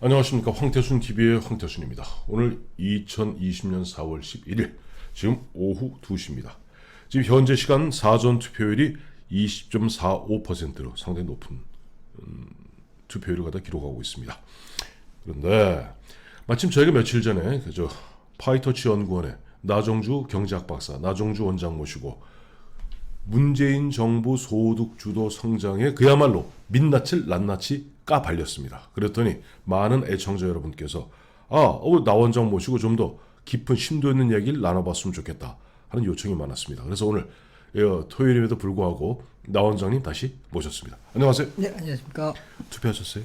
안녕하십니까. 황태순 TV의 황태순입니다. 오늘 2020년 4월 11일 지금 오후 2시입니다. 지금 현재 시간 사전 투표율이 20.45%로 상당히 높은 투표율을 갖다 기록하고 있습니다. 그런데 마침 저희가 며칠 전에 파이터치 연구원의 나정주 경제학 박사, 나정주 원장 모시고 문재인 정부 소득 주도 성장에 그야말로 민낯을 낱낱이 까발렸습니다. 그랬더니 많은 애청자 여러분께서 나 원장 모시고 좀 더 깊은 심도 있는 얘기를 나눠봤으면 좋겠다 하는 요청이 많았습니다. 그래서 오늘 토요일임에도 불구하고 나 원장님 다시 모셨습니다. 안녕하세요. 네, 안녕하십니까. 투표하셨어요?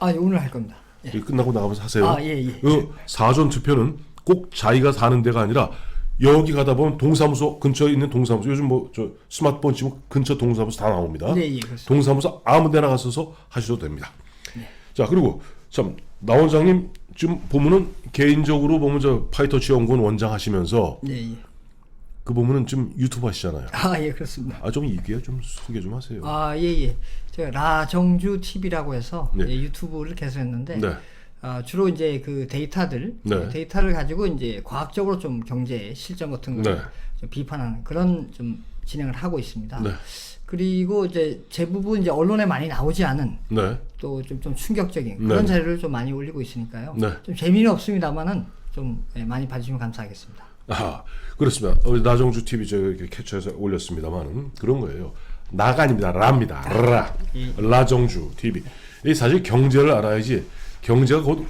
예, 오늘 할 겁니다. 예. 끝나고 나가면서 하세요. 예. 사전 투표는 꼭 자기가 사는 데가 아니라 여기 가다 보면 동사무소 근처에 있는 동사무소, 요즘 저 스마트폰 치면 근처 동사무소 다 나옵니다. 네, 그렇습니다. 동사무소 아무 데나 가셔서 하셔도 됩니다. 네. 자, 그리고 참 나 원장님 좀 보면은 개인적으로 보면 저 파이터치 연구원 원장 하시면서 네. 그 보면은 좀 유튜브 하시잖아요. 예, 그렇습니다. 좀 이게 좀 소개 좀 하세요. 예. 제가 라정주 TV라고 해서 네. 유튜브를 개설했는데 네. 주로 이제 그 데이터들, 네. 데이터를 가지고 이제 과학적으로 좀 경제 실정 같은 걸 네. 좀 비판하는 그런 좀 진행을 하고 있습니다. 네. 그리고 이제 대부분 이제 언론에 많이 나오지 않은 네. 또 좀 충격적인 그런 네. 자료를 좀 많이 올리고 있으니까요. 네. 좀 재미는 없습니다만은 좀 많이 봐주시면 감사하겠습니다. 그렇습니다. 우리 나정주 TV 이렇게 캡처해서 올렸습니다만은 그런 거예요. 나가 아닙니다. 라입니다. 라정주 TV. 이 사실 경제를 알아야지. 경제가 곧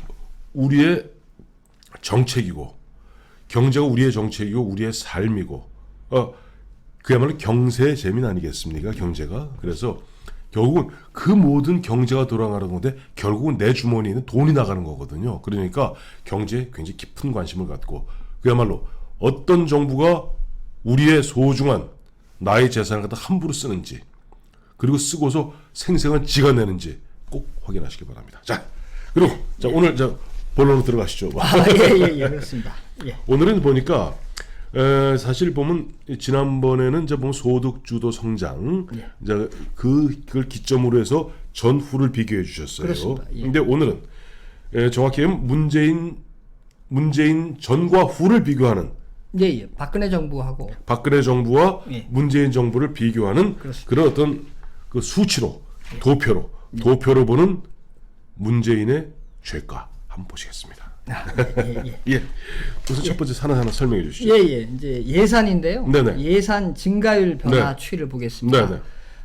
우리의 정책이고, 경제가 우리의 정책이고 우리의 삶이고, 그야말로 경세의 재민 아니겠습니까? 경제가. 그래서 결국은 그 모든 경제가 돌아가는 건데 결국은 내 주머니에 있는 돈이 나가는 거거든요. 그러니까 경제에 굉장히 깊은 관심을 갖고 그야말로 어떤 정부가 우리의 소중한 나의 재산을 갖다 함부로 쓰는지, 그리고 쓰고서 생생한 지가 내는지 꼭 확인하시기 바랍니다. 자, 그리고 오늘 본론으로 들어가시죠. 예, 그렇습니다. 예. 오늘은 보니까 사실 보면 지난번에는 보면 소득 주도 성장, 그걸 기점으로 해서 전후를 비교해 주셨어요. 그렇습니다. 예. 근데 오늘은 정확히 문재인 전과 후를 비교하는, 예. 박근혜 정부하고 박근혜 정부와 예. 문재인 정부를 비교하는 그렇습니다. 그런 어떤 그 수치로, 도표로 보는 문재인의 죄가 한번 보시겠습니다. 예. 우선 첫 번째 하나 설명해 주시죠. 이제 예산인데요. 네네. 예산 증가율 변화 네. 추이를 보겠습니다. 네네.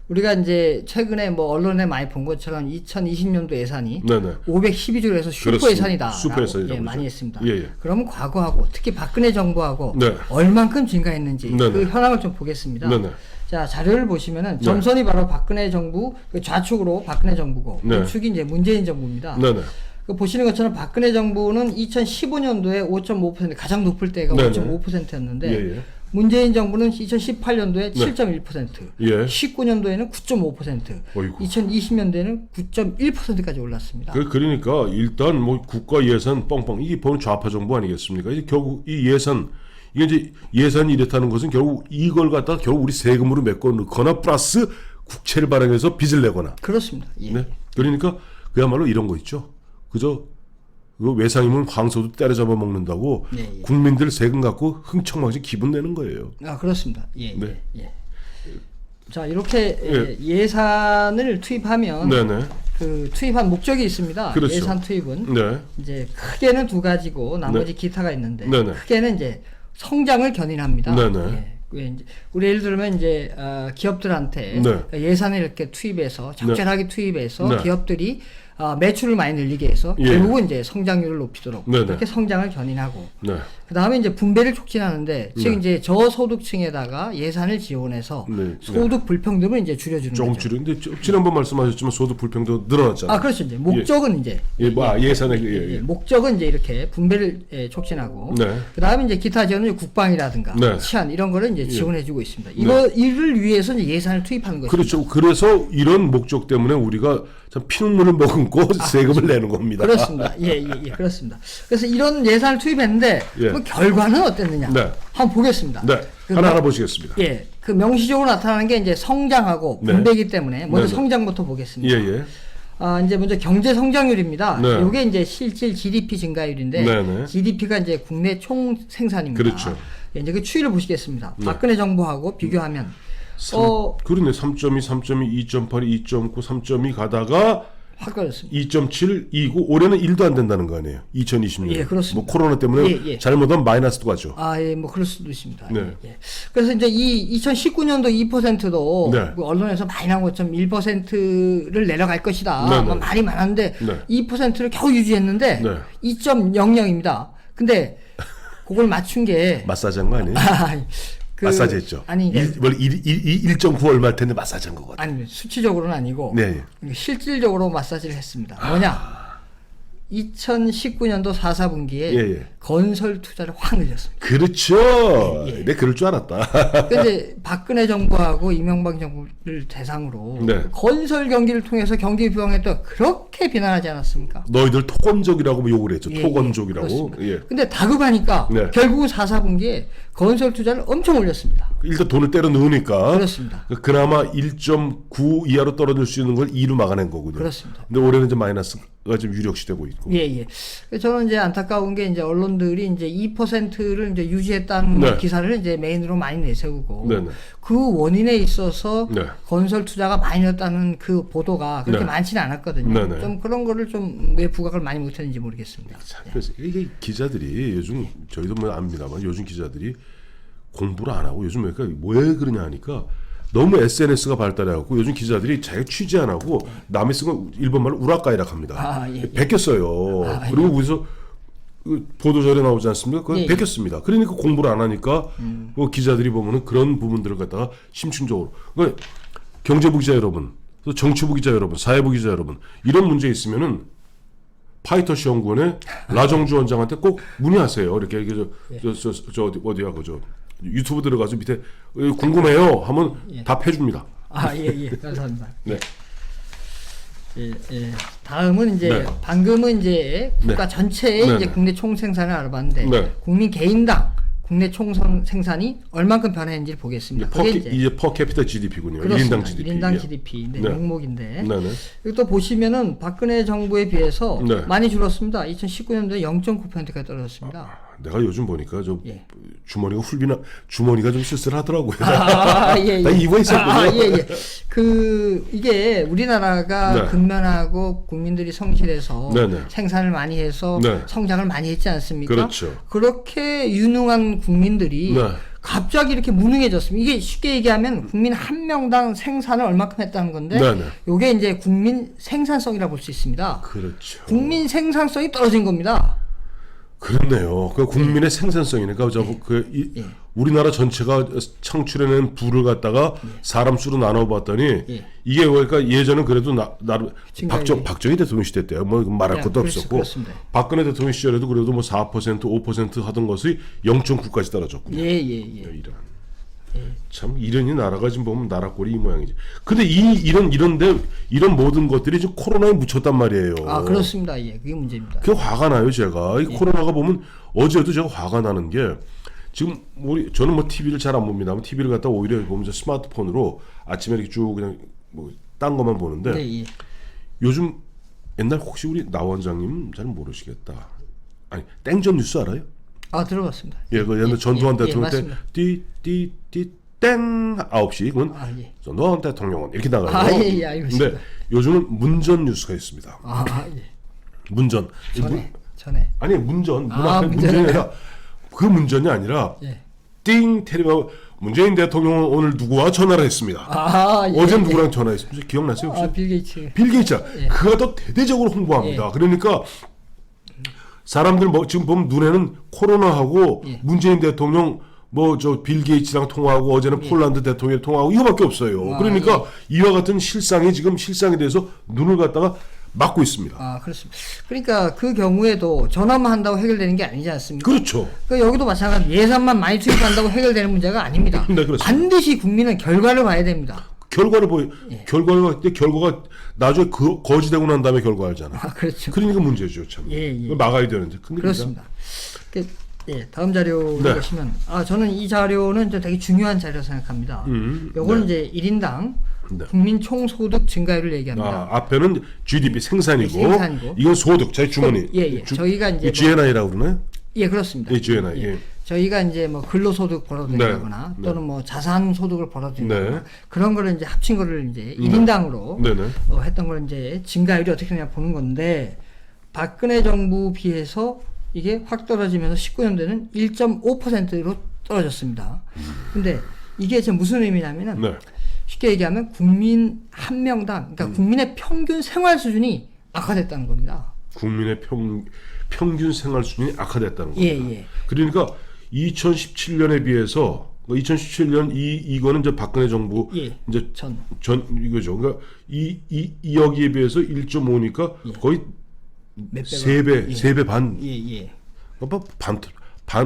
우리가 이제 최근에 언론에 많이 본 것처럼 2020년도 예산이 네네. 512조로 해서 슈퍼 그렇습니다. 예산이다. 슈퍼 예산이라고 많이 그러죠. 했습니다. 예. 그러면 과거하고 특히 박근혜 정부하고 네. 얼만큼 증가했는지 네네. 그 현황을 좀 보겠습니다. 네네. 자, 자료를 보시면은 점선이 바로 박근혜 정부, 그 좌측으로 박근혜 정부고 네. 우측이 이제 문재인 정부입니다. 네네. 그 보시는 것처럼 박근혜 정부는 2015년도에 5.5% 가장 높을 때가 네네. 5.5%였는데 예. 문재인 정부는 2018년도에 네. 7.1%, 예. 19년도에는 9.5%, 어이구. 2020년도에는 9.1%까지 올랐습니다. 그러니까 일단 국가 예산 뻥뻥, 이게 보면 좌파 정부 아니겠습니까? 이제 결국 이 이게 예산이 이렇다는 것은 결국 이걸 갖다가 결국 우리 세금으로 메꿔 넣거나 플러스 국채를 발행해서 빚을 내거나. 그렇습니다. 예. 네. 그러니까 그야말로 이런 거 있죠. 그저 그 외상이면 황소도 때려잡아 먹는다고 예. 국민들 세금 갖고 흥청망청 기분 내는 거예요. 그렇습니다. 네. 자, 이렇게 예산을 투입하면 네네. 그 투입한 목적이 있습니다. 그렇죠. 예산 투입은 네. 이제 크게는 두 가지고 나머지 기타가 있는데 네네. 크게는 이제 성장을 견인합니다. 네네. 이제 우리 예를 들면 이제 기업들한테 네. 예산을 이렇게 투입해서 적절하게 투입해서 네. 기업들이 매출을 많이 늘리게 해서 예. 결국은 이제 성장률을 높이도록 네네. 그렇게 성장을 견인하고 네. 그 다음에 이제 분배를 촉진하는데 즉 네. 이제 저소득층에다가 예산을 지원해서 네. 소득 불평등을 이제 줄여주는 조금 거죠. 줄였는데 지난번 말씀하셨지만 소득 불평등 늘어났잖아요. 그렇죠. 이제 목적은 이제 예산의 목적은 이제 이렇게 분배를 촉진하고 네. 그다음에 이제 기타 지원은 국방이라든가 네. 치안 이런 거를 이제 지원해주고 있습니다. 이를 위해서 이제 예산을 투입하는 거죠. 그렇죠. 그래서 이런 목적 때문에 우리가 참 피눈물을 머금고 세금을 내는 겁니다. 그렇습니다. 그렇습니다. 그래서 이런 예산을 투입했는데 그 결과는 어땠느냐? 네. 한번 보겠습니다. 네. 하나하나 보시겠습니다. 그 명시적으로 나타나는 게 이제 성장하고 분배이기 때문에 먼저 네네. 성장부터 보겠습니다. 이제 먼저 경제 성장률입니다. 네. 이게 이제 실질 GDP 증가율인데 네네. GDP가 이제 국내 총 생산입니다. 그렇죠. 이제 그 추이를 보시겠습니다. 네. 박근혜 정부하고 비교하면 그러네. 3.2, 3.2, 2.8, 2.9, 3.2 가다가 확 떨어졌습니다. 2.7, 2고 올해는 1도 안 된다는 거 아니에요. 2020년. 예, 그렇습니다. 뭐 코로나 때문에 예. 잘못하면 마이너스도 가죠. 예, 뭐 그럴 수도 있습니다. 네. 예. 그래서 이제 이 2019년도 2%도 네. 그 언론에서 많이 나온 것처럼 1%를 내려갈 것이다. 네, 뭐 네. 말이 많았는데 네. 2%를 겨우 유지했는데 네. 2.00입니다. 근데 그걸 맞춘 게 마사지 한 거 아니에요? 그, 마사지 했죠. 아니, 1.9 얼마일 텐데 마사지 한 거거든. 아니 수치적으로는 아니고 네. 실질적으로 마사지를 했습니다. 뭐냐? 2019년도 4, 4분기에 예. 건설 투자를 확 늘렸습니다. 그렇죠. 예. 내 그럴 줄 알았다. 근데 박근혜 정부하고 이명박 정부를 대상으로 네. 건설 경기를 통해서 경기 부양했다 그렇게 비난하지 않았습니까? 너희들 토건족이라고 욕을 했죠. 토건족이라고. 그렇습니다. 예. 근데 다급하니까 네. 결국은 4, 4분기에 건설 투자를 엄청 올렸습니다. 일단 돈을 때려 넣으니까 그렇습니다. 그나마 1.9 이하로 떨어질 수 있는 걸 2로 막아낸 거군요. 그렇습니다. 근데 올해는 이제 마이너스가 좀 유력시되고 있고. 예. 그래서 저는 이제 안타까운 게 이제 언론들이 이제 2%를 이제 유지했다는 네. 기사를 이제 메인으로 많이 내세우고 네네. 그 원인에 있어서 네. 건설 투자가 많이 늘었다는 그 보도가 그렇게 네. 많지는 않았거든요. 네네. 좀 그런 거를 좀 왜 부각을 많이 못했는지 모르겠습니다. 참, 그래서 이게 기자들이 요즘 저희도 뭐 압니다만 요즘 기자들이 공부를 안 하고 요즘 왜 그러냐 하니까 너무 SNS가 발달해갖고 요즘 기자들이 자기 취재 안 하고 남이 쓴 건 일본말로 우라카이라 합니다. 예. 베꼈어요. 그리고 거기서 그 보도자료 나오지 않습니까? 그거 예. 베꼈습니다. 그러니까 공부를 안 하니까 그 기자들이 보면은 그런 부분들을 갖다가 심층적으로 그러니까 경제부 기자 여러분, 또 정치부 기자 여러분, 사회부 기자 여러분 이런 문제 있으면은 파이터시 연구원의 라정주 원장한테 꼭 문의하세요. 이렇게 저 어디야 그저 유튜브 들어가서 밑에 궁금해요 하면 답해줍니다. 예. 감사합니다. 네. 예. 다음은 이제 네. 방금은 이제 국가 네. 전체의 네, 이제 네. 국내 총 생산을 알아봤는데 네. 국민 개인당 국내 총 생산이 얼만큼 변화했는지 보겠습니다. 이제 퍼캐피타 GDP군요. 그렇습니다. 1인당 GDP. 1인당 GDP인데 네. 명목인데 네네. 여기 또 보시면은 박근혜 정부에 비해서 네. 많이 줄었습니다. 2019년도에 0.9%까지 떨어졌습니다. 내가 요즘 보니까 저 예. 주머니가 좀 쓸쓸하더라고요. 예. 나 이거 있었군요. 예. 이게 우리나라가 네. 근면하고 국민들이 성실해서 네네. 생산을 많이 해서 네. 성장을 많이 했지 않습니까? 그렇죠. 그렇게 유능한 국민들이 네. 갑자기 이렇게 무능해졌습니다. 이게 쉽게 얘기하면 국민 한 명당 생산을 얼마큼 했다는 건데 네네. 이게 이제 국민 생산성이라고 볼 수 있습니다. 그렇죠. 국민 생산성이 떨어진 겁니다. 그렇네요. 그 국민의 생산성이니까 우리나라 전체가 창출해낸 부를 갖다가 사람 수로 나눠봤더니 이게 그러니까 예전은 그래도 나름 박정희 대통령 시대 때요. 뭐 말할 것도 없었고 그렇습니다. 박근혜 대통령 시절에도 그래도 뭐 4% 5% 하던 것이 0.9까지 떨어졌군요. 예. 이런. 참 이러니 나라가 지금 보면 나라 꼴이 이 모양이지. 근데 이런 모든 것들이 지금 코로나에 묻혔단 말이에요. 그렇습니다. 예, 그게 문제입니다. 그 화가 나요, 제가. 이 코로나가 보면 어제도 제가 화가 나는 게 지금 저는 뭐 TV를 잘 안 봅니다만 TV를 갖다 오히려 보면 스마트폰으로 아침에 이렇게 쭉 그냥 뭐 딴 것만 보는데 네. 요즘 옛날 혹시 우리 나 원장님 잘 모르시겠다. 아니 땡전 뉴스 알아요? 들어봤습니다. 예, 그 옛날 전두환 대통령 때 맞습니다. 땡 9시 그건 전두환 대통령은 이렇게 나가요. 알고 있습니다. 근데 요즘은 문전 뉴스가 있습니다. 예. 문전. 전에. 아니 문전. 문전이 아니라 그 문전이 아니라 띵 테레비하고 문재인 대통령은 오늘 누구와 전화를 했습니다. 어제 누구랑 전화했습니다. 기억나세요 혹시? 빌 게이츠. 빌 게이츠. 그가 더 대대적으로 홍보합니다. 그러니까 사람들 지금 보면 눈에는 코로나하고 문재인 대통령 빌 게이츠랑 통화하고 어제는 폴란드 대통령 통화하고 이거밖에 없어요. 그러니까 이와 같은 실상에 대해서 눈을 갖다가 막고 있습니다. 그렇습니다. 그러니까 그 경우에도 전화만 한다고 해결되는 게 아니지 않습니까? 그렇죠. 그러니까 여기도 마찬가지 예산만 많이 투입한다고 해결되는 문제가 아닙니다. 네, 그렇습니다. 반드시 국민은 결과를 봐야 됩니다. 결과가 나중에 거지되고 난 다음에 결과 알잖아. 그렇죠. 그러니까 문제죠, 참. 막아야 되는데. 그렇습니다. 다음 자료를 보시면 저는 이 자료는 되게 중요한 자료 생각합니다. 요거는 이제 1인당 네. 국민 총소득 증가율을 얘기합니다. 앞에는 GDP 생산이고, 생산이고. 이건 소득, 제 주머니. 예. 저희가 이제 GNI라고 그러나요? 예, 그렇습니다. 예, GNI. 예. 저희가 이제 뭐 근로소득 벌어들인다거나 네. 또는 뭐 자산소득을 벌어들인다거나 네. 그런 거를 이제 합친 거를 이제 1인당으로 네네. 했던 걸 이제 증가율이 어떻게 되냐 보는 건데 박근혜 정부 비해서 이게 확 떨어지면서 19년도에는 1.5%로 떨어졌습니다. 근데 이게 지금 무슨 의미냐면은 네. 쉽게 얘기하면 국민 한 명당 그러니까 국민의 평균 생활 수준이 악화됐다는 겁니다. 국민의 평균 생활 수준이 악화됐다는 겁니다. 예. 그러니까 2017년에 비해서 2017년 이거는 이제 박근혜 정부 예. 이제 전 이거죠. 그러니까 여기에 비해서 1.5니까 거의 몇 배가- 세 배, 예. 세 배 반. 예. 그러니까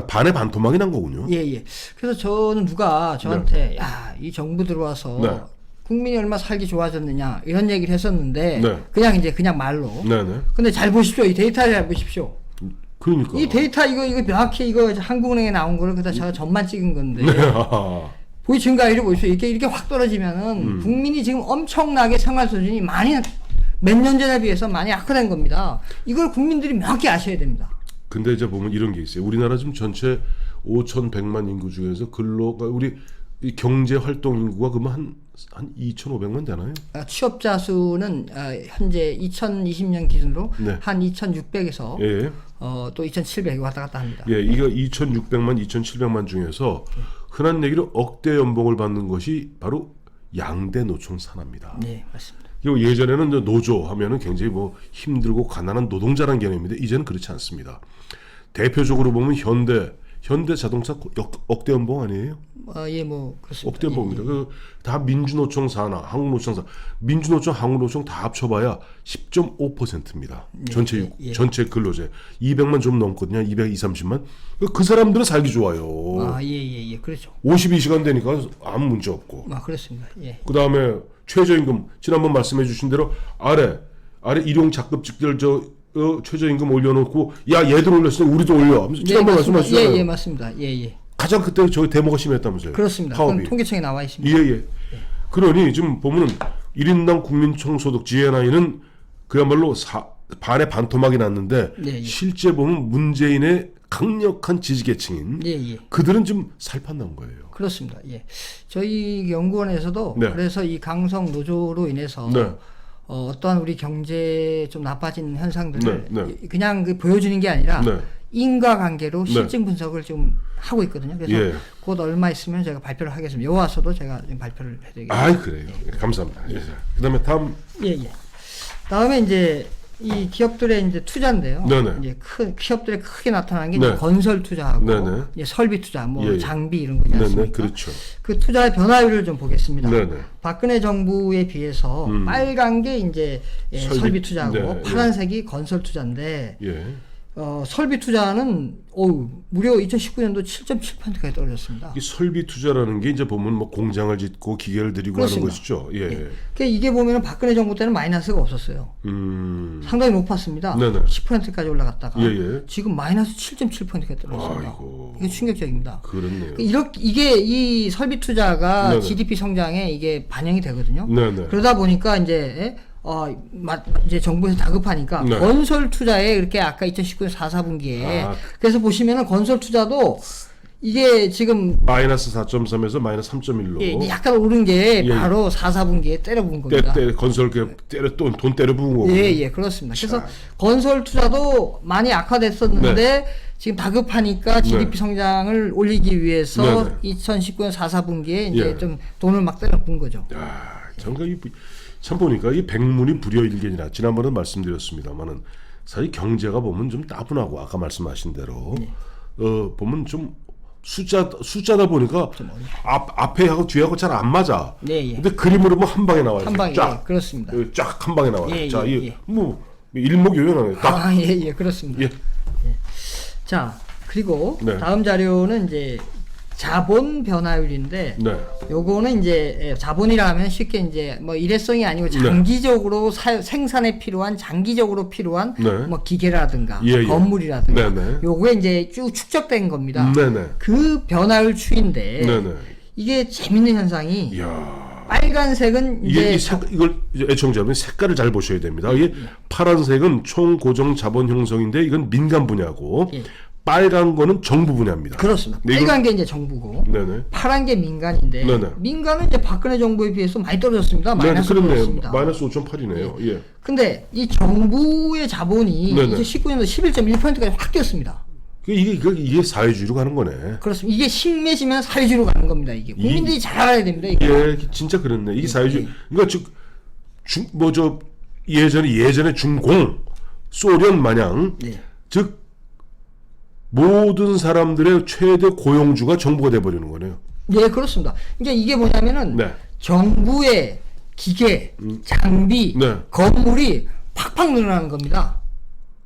반의 반토막이 난 거군요. 예. 그래서 저는 누가 저한테 야, 이 정부 들어와서 네. 국민이 얼마 살기 좋아졌느냐 이런 얘기를 했었는데 네. 그냥 말로. 네네. 근데 잘 보십시오. 이 데이터를 잘 보십시오. 그러니까. 이 데이터 이거 명확히 이거 한국은행에 나온 거를 그다 제가 전만 찍은 건데. 네. 보이 증가율이 보십시오. 이렇게 확 떨어지면은 국민이 지금 엄청나게 생활 수준이 많이 몇 년 전에 비해서 많이 악화된 겁니다. 이걸 국민들이 명확히 아셔야 됩니다. 근데 이제 보면 이런 게 있어요. 우리나라 지금 전체 5,100만 인구 중에서 근로가 우리 이 경제 활동 인구가 그러면 한 2,500만 되나요? 취업자 수는 현재 2020년 기준으로 네. 한 2,600에서 예. 또 2,700이 왔다 갔다 합니다. 예, 이거 2,600만, 2,700만 중에서 흔한 얘기로 억대 연봉을 받는 것이 바로 양대 노총 산하입니다. 네, 맞습니다. 그리고 예전에는 이제 노조 하면은 굉장히 뭐 힘들고 가난한 노동자라는 개념인데 이제는 그렇지 않습니다. 대표적으로 보면 현대 자동차 억대 연봉 아니에요? 예, 뭐 그렇습니다. 억대 연봉입니다. 다 민주노총 산하, 한국노총 산하, 민주노총, 한국노총 다 합쳐봐야 10.5%입니다. 전체 근로제 200만 좀 넘거든요. 220, 30만. 그 사람들은 살기 좋아요. 예, 그렇죠. 52시간 되니까 아무 문제 없고. 그렇습니다. 예. 그 다음에 최저임금 지난번 말씀해주신 대로 아래 일용 작급직들 최저임금 올려놓고 야 얘들 올렸으니 우리도 올려. 하면서 지난번 말씀하셨잖아요. 예, 맞습니다. 예. 가장 그때 저희 데모가 심했다면서요. 그렇습니다. 파업이. 그건 통계청에 나와 있습니다. 예. 그러니 지금 보면은 1인당 국민총소득 GNI는 그야말로 반의 반토막이 났는데 예. 실제 보면 문재인의 강력한 지지계층인 예. 그들은 좀 살판난 거예요. 그렇습니다. 예. 저희 연구원에서도 네. 그래서 이 강성 노조로 인해서 네. 어떠한 우리 경제 좀 나빠진 현상들을 네. 그냥 보여주는 게 아니라 네. 인과관계로 실증 분석을 좀 하고 있거든요. 그래서 예. 곧 얼마 있으면 제가 발표를 하겠습니다. 여와서도 제가 좀 발표를 해드리겠습니다. 아, 그래요. 감사합니다. 예. 그다음에 다음 예. 다음에 이제 이 기업들의 이제 투자인데요. 네네. 이제 기업들에 크게 나타나는 게 네. 이제 건설 투자하고 네네. 이제 설비 투자, 뭐 예. 장비 이런 거지 않습니까? 네네, 그렇죠. 그 투자의 변화율을 좀 보겠습니다. 네네. 박근혜 정부에 비해서 빨간 게 이제 설비 투자하고 네, 파란색이 건설 투자인데 예. 설비 투자는 무려 2019년도 7.7%까지 떨어졌습니다. 이 설비 투자라는 게 이제 보면 뭐 공장을 짓고 기계를 들이고 그렇습니다. 하는 것이죠. 예. 그러니까 이게 보면은 박근혜 정부 때는 마이너스가 없었어요. 상당히 높았습니다. 네네. 10%까지 올라갔다가 예. 지금 마이너스 7.7%까지 떨어졌습니다. 아이고. 이게 충격적입니다. 그렇네요. 이게 이 설비 투자가 네네. GDP 성장에 이게 반영이 되거든요. 네네. 그러다 보니까 이제 이제 정부에서 다급하니까 네. 건설 투자에 이렇게 아까 2019년 4분기에 그래서 보시면은 건설 투자도 이게 지금 마이너스 4.3에서 마이너스 3.1로 이제 약간 오른 게 예. 바로 4분기에 때려본 겁니다. 건설 돈 때려 부은 거고. 예, 그렇습니다. 그래서 건설 투자도 많이 악화됐었는데 지금 다급하니까 GDP 성장을 올리기 위해서 2019년 4분기에 이제 좀 돈을 막 때려 부은 거죠. 야, 참 보니까 이 백문이 불여일견이라 지난번에 말씀드렸습니다만은 사실 경제가 보면 좀 따분하고 아까 말씀하신 대로 보면 좀 숫자다 보니까 앞에하고 뒤하고 잘 안 맞아. 근데 그림으로 보면 한 방에 나와요. 한 방에 쫙. 그렇습니다. 쫙 한 방에 나와요. 예, 자, 예. 뭐 일목요연하네. 딱. 그렇습니다. 예. 자, 그리고 네. 다음 자료는 이제 자본 변화율인데 네. 요거는 이제 자본이라 하면 쉽게 이제 뭐 일회성이 아니고 장기적으로 생산에 필요한 장기적으로 필요한 뭐 기계라든가 건물이라든가 요거에 이제 쭉 축적된 겁니다. 그 변화율 추인데 이게 재밌는 현상이 이야. 빨간색은 이게 이제 이걸 애청자 여러분 색깔을 잘 보셔야 됩니다. 이게 파란색은 총고정 자본 형성인데 이건 민간 분야고 예. 빨간 거는 정부 분야입니다. 그렇습니다. 네, 빨간 게 이제 정부고 네네. 파란 게 민간인데 네네. 민간은 이제 박근혜 정부에 비해서 많이 떨어졌습니다. 네, 마이너스로 그렇네요. 떨어졌습니다. 마이너스 5.8이네요. 예. 근데 이 정부의 자본이 네네. 2019년도 11.1%까지 확 뛰었습니다. 이게 사회주의로 가는 거네. 그렇습니다. 이게 식매지면 사회주의로 가는 겁니다. 이게 국민들이 잘 알아야 됩니다. 이게. 예, 진짜 그렇네. 이게 사회주의. 그러니까 예전에 중공 소련 마냥 네. 즉 모든 사람들의 최대 고용주가 정부가 돼버리는 거네요. 네, 그렇습니다. 그러니까 이게 뭐냐면은 네. 정부의 기계, 장비, 네. 건물이 팍팍 늘어나는 겁니다.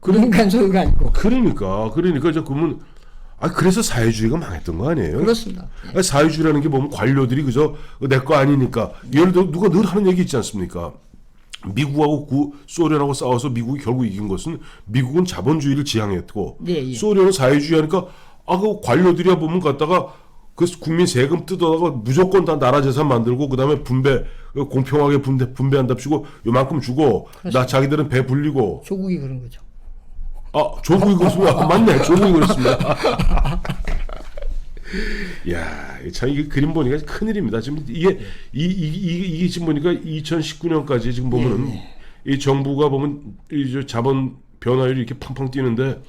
민간 소유가 아니고. 그러니까 이제 그러면 그래서 사회주의가 망했던 거 아니에요? 그렇습니다. 사회주의라는 게 보면 관료들이 그저 내 거 아니니까 예를 들어 누가 늘 하는 얘기 있지 않습니까? 미국하고 소련하고 싸워서 미국이 결국 이긴 것은 미국은 자본주의를 지향했고 예, 예. 소련은 사회주의하니까 그 관료들이야 보면 갖다가 그 국민 세금 뜯어다가 무조건 다 나라 재산 만들고 그다음에 공평하게 분배한답시고 요만큼 주고 나 자기들은 배 불리고 조국이 그런 거죠. 조국이 그렇습니다. 맞네. 조국이 그렇습니다. 야, 참 이게 그림 보니까 큰일입니다. 지금 이게 지금 보니까 2019년까지 지금 보면은 이 정부가 보면 이 자본 변화율이 이렇게 팡팡 뛰는데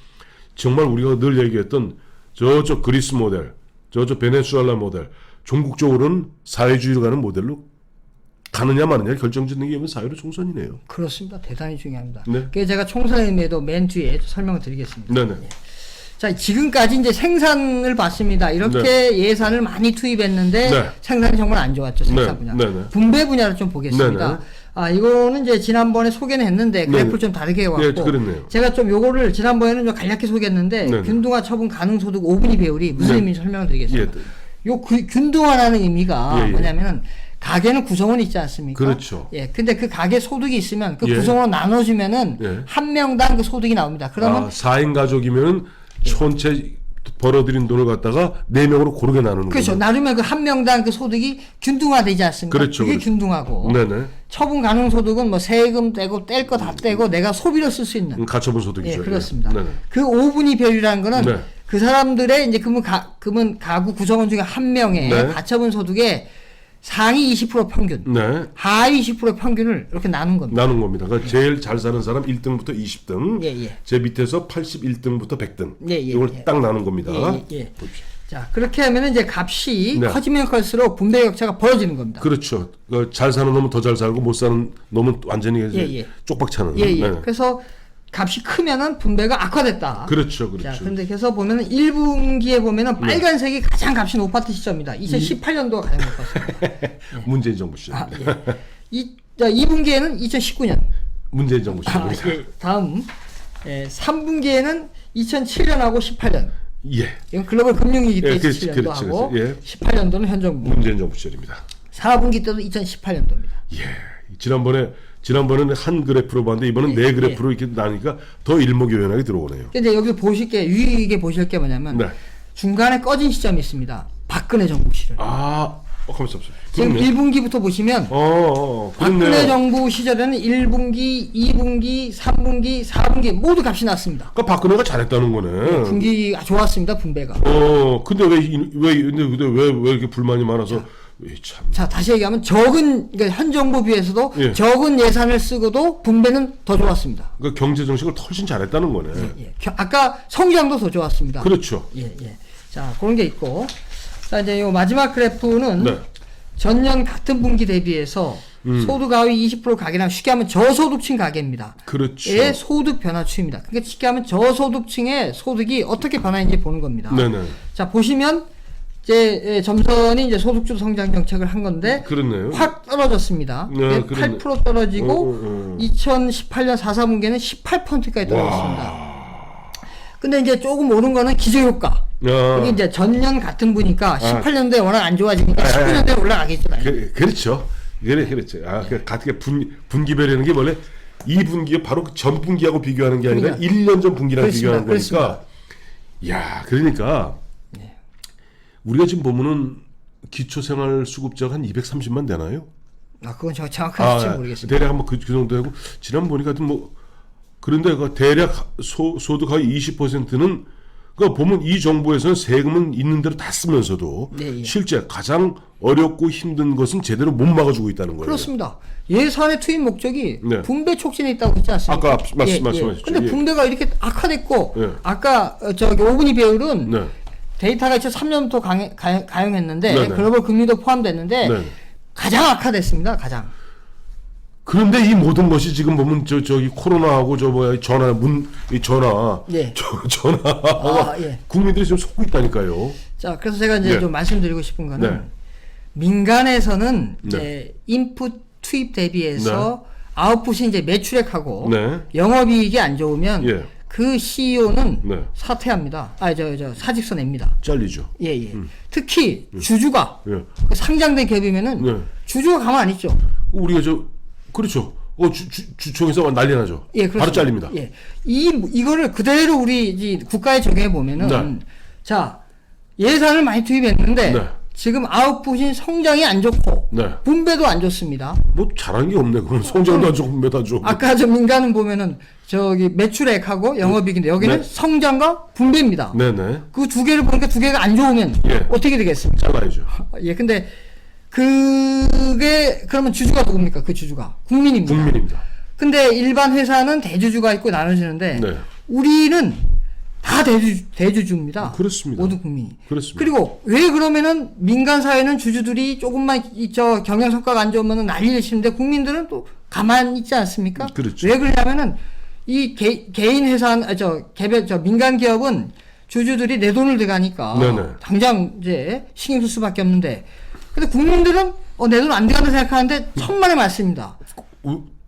정말 우리가 늘 얘기했던 저쪽 그리스 모델, 저쪽 베네수엘라 모델, 종국적으로는 사회주의로 가는 모델로 가느냐 마느냐 결정짓는 게 사회로 총선이네요. 그렇습니다. 대단히 중요합니다. 네. 그래서 제가 총선에도 맨 뒤에 설명을 드리겠습니다. 네네. 자, 지금까지 이제 생산을 봤습니다. 이렇게 예산을 많이 투입했는데 네. 생산이 정말 안 좋았죠. 생산 분야. 네네. 분배 분야를 좀 보겠습니다. 이거는 이제 지난번에 소개는 했는데 그래프를 좀 다르게 해왔고 네, 그렇네요. 제가 좀 요거를 지난번에는 좀 간략히 소개했는데 네네. 균등화 처분 가능 소득 5분위 배율이 무슨 네. 의미인지 설명을 드리겠습니다. 예. 요 균등화라는 의미가 예. 뭐냐면은 가게는 구성원이 있지 않습니까? 그렇죠. 예. 근데 그 가게 소득이 있으면 그 예. 구성원 나눠주면은 예. 한 명당 그 소득이 나옵니다. 그러면 4인 가족이면 전체 벌어들인 돈을 갖다가 4명으로 고르게 나누는 그렇죠. 거죠. 나누면 그 한 명당 그 소득이 균등화되지 않습니까? 그렇죠, 그게 그렇죠. 균등하고. 네네. 처분 가능 소득은 뭐 세금 떼고 뗄 거 다 떼고 내가 소비로 쓸 수 있는. 가처분 소득이죠. 예, 그렇습니다. 네네. 그 5분위 배율이라는 거는 네. 그 사람들의 이제 그러면 가구 구성원 중에 한 명의 네. 가처분 소득의 상위 20% 평균, 네. 하위 20% 평균을 이렇게 나눈 겁니다. 나눈 겁니다. 그러니까 제일 잘 사는 사람 1등부터 20등, 예. 제 밑에서 81등부터 100등. 예. 이걸 딱 나눈 겁니다. 예. 자, 그렇게 하면은 이제 값이 네. 커지면 클수록 분배 격차가 벌어지는 겁니다. 그렇죠. 잘 사는 놈은 더 잘 살고 못 사는 놈은 완전히 예. 쪽박 차는. 예. 네. 그래서 값이 크면은 분배가 악화됐다. 그렇죠. 자, 근데 그래서 보면은 1분기에 보면은 빨간색이 가장 값이 높았던 시점입니다. 2018년도가 가장 높았습니다. 문재인 정부 시절. 예. 2분기에는 2019년. 문재인 정부 시절입니다. 예. 다음 3분기에는 2007년하고 18년. 예. 이건 글로벌 금융위기 때 예, 17년도 하고 예. 18년도는 현 정부. 문재인 정부 시절입니다. 4분기 때도 2018년도입니다. 예. 지난번에는 한 그래프로 봤는데 이번엔 네 그래프로 이렇게 나니까 더 일목요연하게 들어오네요. 근데 여기서 유의하게 보실 게 뭐냐면 네. 중간에 꺼진 시점이 있습니다. 박근혜 정부 시절. 가만있어. 지금 1분기부터 보시면 박근혜 그렇네요. 정부 시절에는 1분기, 2분기, 3분기, 4분기 모두 값이 났습니다. 그러니까 박근혜가 잘했다는 거네. 분기가 좋았습니다. 분배가. 근데 왜 이렇게 불만이 많아서 참. 자, 다시 얘기하면 그러니까 현 정부 비해서도 예. 적은 예산을 쓰고도 분배는 더 좋았습니다. 그러니까 경제 정책을 훨씬 잘했다는 거네. 예. 아까 성장도 더 좋았습니다. 그렇죠. 예. 자, 그런 게 있고. 자, 이제 요 마지막 그래프는 네. 전년 같은 분기 대비해서 소득 하위 20% 가게랑 쉽게 하면 저소득층 가게입니다. 그렇죠. 의 소득 변화 추입니다. 그러니까 쉽게 하면 저소득층의 소득이 어떻게 변화했는지 보는 겁니다. 네네. 자, 보시면 이제 점선이 이제 소득주 성장 정책을 한 건데 그렇네요. 확 떨어졌습니다. 네, 8% 떨어지고 2018년 4, 4분기에는 18%까지 떨어졌습니다. 근데 이제 조금 오른 거는 기저효과. 이게 이제 전년 같은 분이니까 18년도에 워낙 안 좋아지니까 19년도에 올라가겠죠. 그렇죠. 그렇죠. 같은 분기별이라는 게 원래 이 분기가 바로 그 전 분기하고 비교하는 게 아니라 1년 전 분기랑 비교하는 거니까. 야, 그러니까 우리가 지금 보면은 기초생활수급자가 한 230만 되나요? 그건 제가 정확하게 모르겠습니다. 대략 한번 그 정도 하고 지난 보니까 뭐 그런데 그 대략 소득 하위 20%는 그 보면 이 정부에서는 세금은 있는 대로 다 쓰면서도 네, 예. 실제 가장 어렵고 힘든 것은 제대로 못 막아주고 있다는 거예요. 그렇습니다. 예산의 투입 목적이 네. 분배 촉진에 있다고 했지 않습니까? 아까 말씀하셨죠. 근데 예. 분배가 이렇게 악화됐고 예. 아까 저기 오분위 배율은 네. 데이터가 2003년부터 가용했는데 네네. 글로벌 금리도 포함됐는데 네. 가장 악화됐습니다. 가장. 그런데 이 모든 것이 지금 보면 저기 코로나하고 전화 예. 전화가 예. 국민들이 지금 속고 있다니까요. 자, 그래서 제가 이제 네. 좀 말씀드리고 싶은 거는 네. 민간에서는 네. 이제 인풋 투입 대비해서 아웃풋이 이제 매출액하고 네. 영업이익이 안 좋으면 예. 그 CEO는 네. 사퇴합니다. 저 사직서 냅니다. 잘리죠. 예. 특히 주주가 예. 그 상장된 기업이면은 네. 주주가 가만 안 있죠. 우리가 그렇죠. 주총에서 난리 나죠. 예, 그렇습니다. 바로 잘립니다. 예. 이거를 그대로 우리 이제 국가에 적용해 보면은 네. 자, 예산을 많이 투입했는데 네. 지금 아웃풋인 성장이 안 좋고 네. 분배도 안 좋습니다. 뭐 잘한 게 없네. 그건 성장도 안 좋고 분배도 안 좋고. 아까 저 민간은 보면은 저기 매출액하고 영업이익인데 여기는 네. 성장과 분배입니다. 네네. 그 두 개를 보니까 두 개가 안 좋으면 예. 어떻게 되겠습니까? 잘라야죠. 예, 근데 그게 그러면 주주가 누굽니까? 그 주주가 국민입니다. 국민입니다. 근데 일반 회사는 대주주가 있고 나눠지는데 네. 우리는 다 대주주입니다. 그렇습니다. 모두 국민이. 그렇습니다. 그리고 왜 그러면은 민간 사회는 주주들이 조금만 저 경영 성과가 안 좋으면은 난리를 치는데 국민들은 또 가만히 있지 않습니까? 그렇죠. 왜 그러냐면은 이 개인 회사 개별 민간 기업은 주주들이 내 돈을 들어가니까 네네. 당장 이제 신경 쓸 수밖에 없는데 근데 국민들은 내 돈 안 들어간다 생각하는데 천만의 말씀입니다.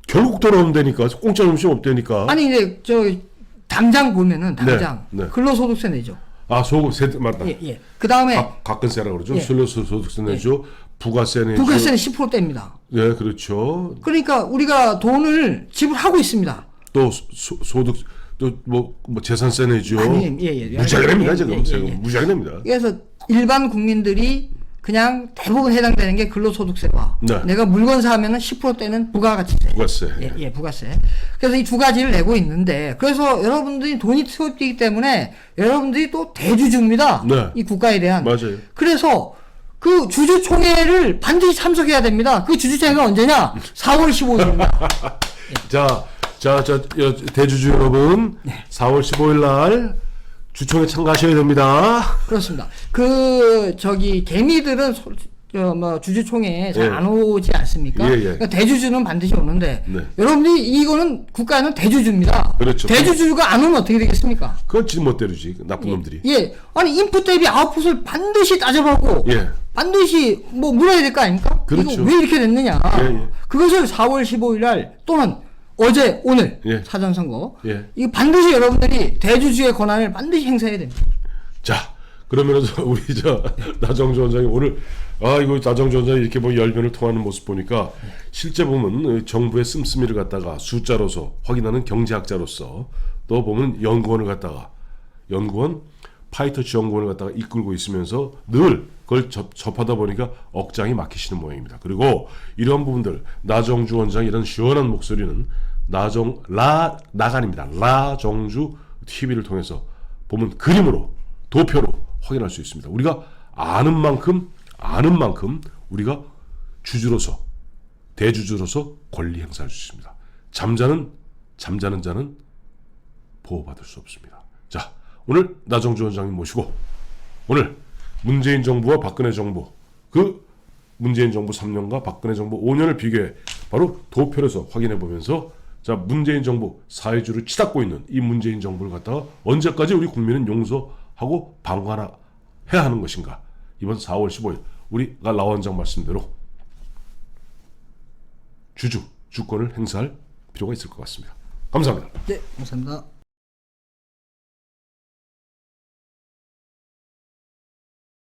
결국 돌아오면 되니까 공짜 음식 없다니까. 아니 이제 당장 보면은 당장 네. 근로소득세 내죠. 소득 세대 맞다. 예. 그 다음에 가근세라 그러죠. 예. 근로소득세 내죠. 부가세 내죠. 부가세는 10% 뗍니다. 네, 그렇죠. 그러니까 우리가 돈을 지불하고 있습니다. 또 소득 또 뭐 재산세 내죠. 아니, 예. 무지하게 냅니다 지금. 예. 무지하게 냅니다. 그래서 일반 국민들이 그냥 대부분 해당되는 게 근로소득세와 네. 내가 물건 사면은 10% 떼는 부가가치세. 부가세. 예, 부가세. 그래서 이 두 가지를 내고 있는데 그래서 여러분들이 돈이 투입되기 때문에 여러분들이 또 대주주입니다. 네. 이 국가에 대한. 맞아요. 그래서 그 주주총회를 반드시 참석해야 됩니다. 그 주주총회가 언제냐? 4월 15일입니다. 자, 대주주 여러분, 4월 15일 날 주총에 참가하셔야 됩니다. 그렇습니다. 개미들은 주주총회에 잘 예. 안 오지 않습니까? 예. 그러니까 대주주는 반드시 오는데 네. 여러분들이 이거는 국가는 대주주입니다. 그렇죠. 대주주가 안 오면 어떻게 되겠습니까? 그건 지멋대로지, 나쁜 놈들이. 예. 아니 인풋 대비 아웃풋을 반드시 따져보고 예. 반드시 물어야 될 거 아닙니까? 그렇죠. 이거 왜 이렇게 됐느냐? 예. 그것을 4월 15일 날 또는 어제 오늘 예. 사전선거 예. 이거 반드시 여러분들이 대주주의 권한을 반드시 행사해야 됩니다. 자, 그러면서 우리 나정주 원장이 오늘 이거 나정주 원장이 이렇게 열변을 토하는 모습 보니까 실제 보면 정부의 씀씀이를 갖다가 숫자로서 확인하는 경제학자로서 또 보면 연구원 파이터치 연구원을 갖다가 이끌고 있으면서 늘 그걸 접하다 보니까 억장이 막히시는 모양입니다. 그리고 이런 부분들 나정주 원장의 이런 시원한 목소리는 나간입니다. 나정주 TV를 통해서 보면 그림으로 도표로 확인할 수 있습니다. 우리가 아는 만큼 우리가 주주로서 대주주로서 권리 행사할 수 있습니다. 잠자는 자는 보호받을 수 없습니다. 자, 오늘 나정주 원장님 모시고 오늘 문재인 정부와 박근혜 정부 문재인 정부 3년과 박근혜 정부 5년을 비교해 바로 도표에서 확인해 보면서 문재인 정부 사회주의를 치닫고 있는 이 문재인 정부를 갖다가 언제까지 우리 국민은 용서하고 방관해야 하는 것인가? 이번 4월 15일 우리가 라 원장 말씀대로 주권을 행사할 필요가 있을 것 같습니다. 감사합니다. 네, 감사합니다.